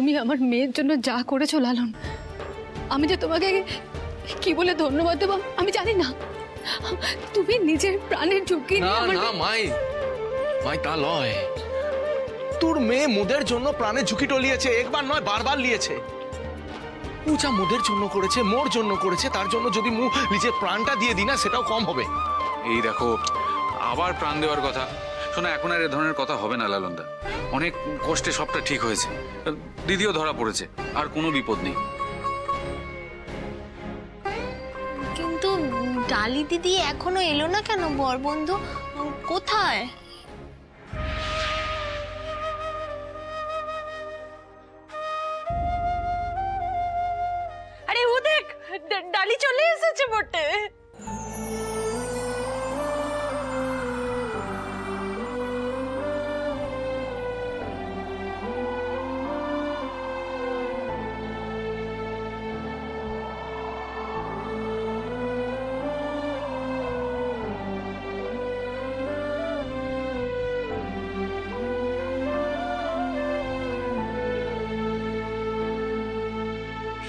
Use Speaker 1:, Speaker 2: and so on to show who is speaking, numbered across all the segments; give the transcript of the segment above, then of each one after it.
Speaker 1: তুমি আমার মেয়ের জন্য যা করেছো লালন, আমি যে তোমাকে কি বলে ধন্যবাদ দেবো আমি জানি না। তুমি নিজের প্রাণের ঝুঁকি
Speaker 2: না
Speaker 1: নিয়ে
Speaker 2: না মাই, মাই তা লয়। তোর মেয়ে মোদের জন্য প্রাণের ঝুঁকি টলিয়েছে, একবার নয় বারবার লিয়েছে। ও যা মোদের জন্য করেছে, মোর জন্য করেছে, তার জন্য যদি মু নিজের প্রাণটা দিয়ে দিই না, সেটাও কম হবে।
Speaker 3: এই দেখো আবার প্রাণ দেওয়ার কথা। শোনো, এখন আর এ ধরনের কথা হবে না লালনদা। অনেক কষ্টে সবটা ঠিক হয়েছে, দিদিও ধরা পড়েছে, আর কোনো বিপদ নেই।
Speaker 4: কিন্তু ডালি দিদি এখনো এলো না কেন? বর বন্ধু কোথায়?
Speaker 1: আরে ও দেখ, ডালি চলে এসেছে বটে।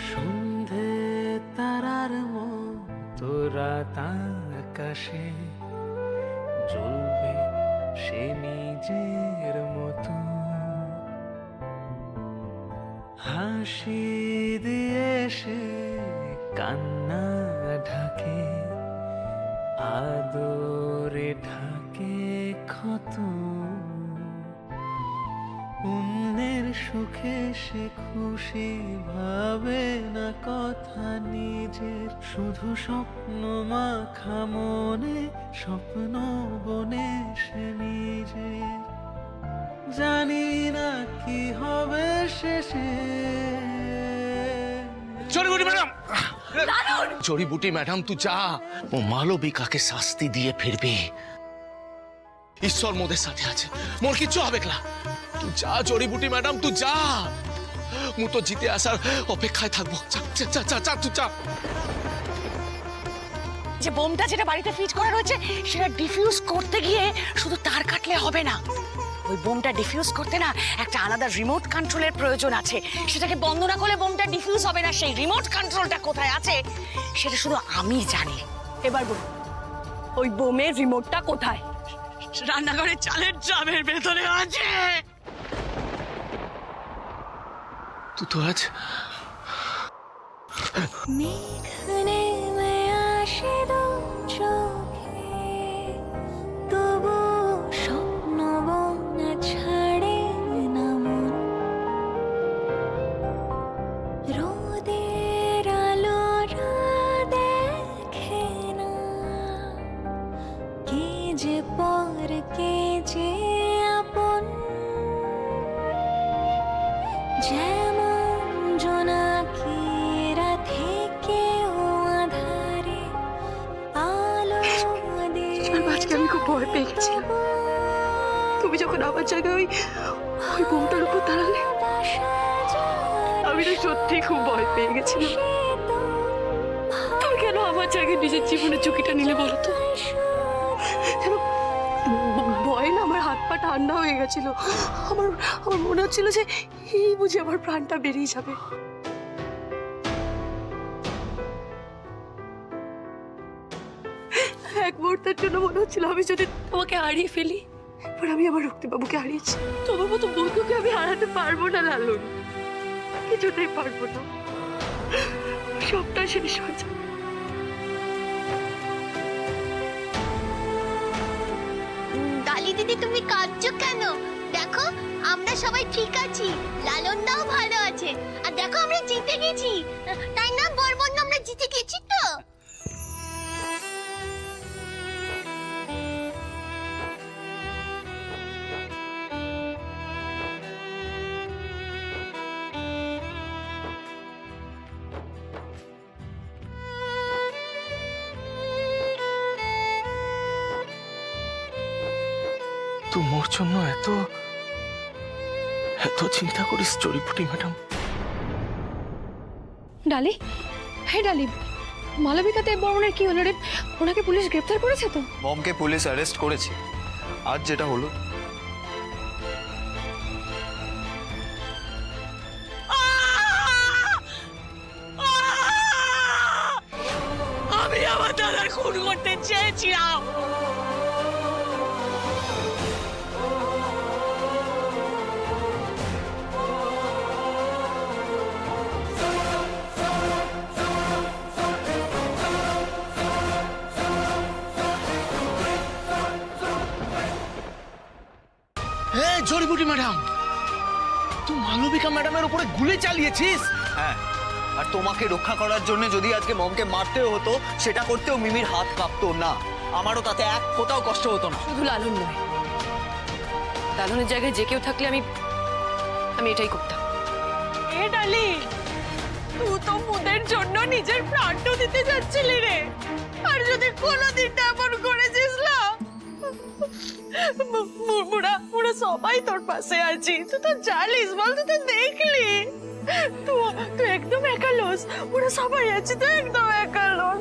Speaker 5: সন্ধে তারার মতো রাত আকাশে জ্বলবে সে নিজের মতো, হাসি দিয়ে সে কান্না ঢাকে, আদরে ঢাকে ক্ষত। অন্যের সুখে সে খুশি ভাবে না কথা নিজের, শুধু স্বপ্ন মাখা মনে স্বপ্ন বনে সে নিজের। জানি না কি হবে শেষে।
Speaker 2: জড়িবুটি ম্যাডাম, জড়িবুটি ম্যাডাম তু যা, ও মালবিকাকে শাস্তি দিয়ে ফিরবে। ঈশ্বর মোদের সাথে আছে, মোর কিচ্ছু হবে না। তুই যা জড়িবুটি ম্যাডাম, তুই যা। মু তো জিতে আসার অপেক্ষায় থাকবো। যা যা যা যা, তুই যা।
Speaker 6: যে বোমটা যেটা বাড়িতে ফিট করা রয়েছে সেটা ডিফিউজ করতে গিয়ে শুধু তার কাটলে হবে না। ওই বোমটা ডিফিউজ করতে না একটা আলাদা রিমোট কন্ট্রোলের প্রয়োজন আছে। সেটাকে বন্ধ না করলে বোমটা ডিফিউজ হবে না। সেই রিমোট কন্ট্রোলটা কোথায় আছে সেটা শুধু আমি জানি।
Speaker 1: এবার বল, ওই বোমের রিমোটটা কোথায়?
Speaker 6: রান্নাঘরের চালের ড্রামের ভেতরে আছে।
Speaker 2: তুই তো আজ
Speaker 4: মেঘ নেমে আসে দু চোখে, তবু স্বপ্ন বনা ছাড়ে না মন। রোদের আলোরা দেখে না, কে যে পর কে যে আপন। যেমন জোনাকিরা থেকেও আধারে আলো
Speaker 1: আজকে আমি খুব ভয় পেয়ে গেছিলাম। তুমি যখন আমার জায়গায় ওই বোমটার উপর দাঁড়ালে, আমি তো সত্যি খুব ভয় পেয়ে গেছিলাম। তুমি কেন আমার জায়গায় নিজের জীবনের ঝুঁকিটা নিলে বলো তো? যেন ভয় না আমার হাত পা ঠান্ডা হয়ে গেছিল। আমার আমার মনে হচ্ছিল যে এই বুঝি আমার প্রাণটা বেরিয়ে যাবে। এক মুহূর্তের জন্য মনে হচ্ছিল আমি যদি তোমাকে হারিয়ে ফেলি। এবার আমি আমার রক্তিবাবুকে হারিয়েছি, তোমার মতো বন্ধুকে আমি হারাতে পারবো না লালন, কিছুতেই পারবো না। সবটা শেষ হয়ে যাবে।
Speaker 4: ডালি দিদি তুমি কাঁদছো কেন? দেখো আমরা সবাই ঠিক আছি, লালনদাও ভালো আছে, আর দেখো আমরা জিতে গেছি। তাই না বর বন্ধু, আমরা জিতে গেছি তো।
Speaker 2: তুই মোর জন্য এত এত চিন্তা করিস জড়িবুটি ম্যাডাম?
Speaker 1: ডালি, হে ডালি, মালবিকা দেব বর্মনের কি হলো রে? ওনাকে পুলিশ গ্রেফতার করেছে তো?
Speaker 7: মমকে পুলিশ অ্যারেস্ট করেছে। আজ যেটা হলো,
Speaker 6: দাদার খুন করতে চেয়েছিলাম।
Speaker 2: জড়িবুটি ম্যাডাম, তুই মালবিকা ম্যাডামের উপরে গুলি চালিয়েছিস?
Speaker 7: হ্যাঁ, আর তোমাকে রক্ষা করার জন্য যদি আজকে মমকে মারতেও হতো, সেটা করতেও মিমির হাত কাঁপতো না। আমারও তাতে এক ফোঁটাও কষ্ট হতো না।
Speaker 1: শুধু লালন নয়, লালনের জায়গায় যে কেউ থাকলে আমি এটাই করতাম।
Speaker 6: এ ডালি, তুই তো মুদের জন্য নিজের প্রাণটা দিতে যাচ্ছিলি রে। আর যদি কোনোদিন এমন করেছিস না, মুড়া সবাই তোর পাশে আছি। তুই তো জানিস, বল, তুই তো দেখলি। তুই একদম একা লোস, ওরা সবাই আছে, তুই একদম একা লোস।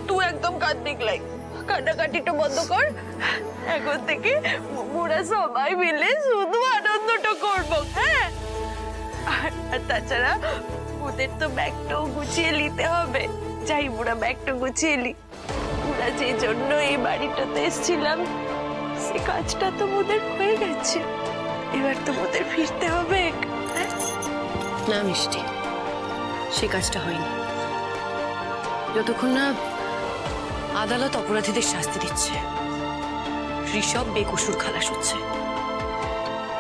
Speaker 6: তুই একদম কাঁদতে কাটাকাটিটা বন্ধ কর। এখন থেকে মোরা সবাই মিলে শুধু আনন্দটা করবো, হ্যাঁ? আর তাছাড়া ওদের তো ব্যাগটাও গুছিয়ে নিতে হবে। যাই মোরা ব্যাগটা গুছিয়ে নি। ওরা যে জন্য এই বাড়িটাতে এসেছিলাম, সে কাজটা তো ওদের হয়ে গেছে। এবার তো ওদের ফিরতে হবে, হ্যাঁ?
Speaker 1: না মিষ্টি, সে কাজটা হয়নি। যতক্ষণ না আদালত অপরাধীদের শাস্তি দিচ্ছে, ঋষভ বেকসুর খালাস হচ্ছে,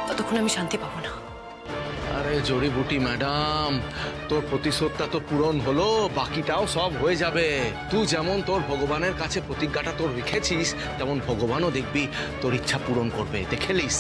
Speaker 1: ততক্ষণ আমি শান্তি পাবো না।
Speaker 2: আরে জড়িবুটি ম্যাডাম, তোর প্রতিশোধটা তো পূরণ হলো, বাকিটাও সব হয়ে যাবে। তুই যেমন তোর ভগবানের কাছে প্রতিজ্ঞাটা তোর রেখেছিস, তেমন ভগবানও দেখবি তোর ইচ্ছা পূরণ করবে, দেখেলিস?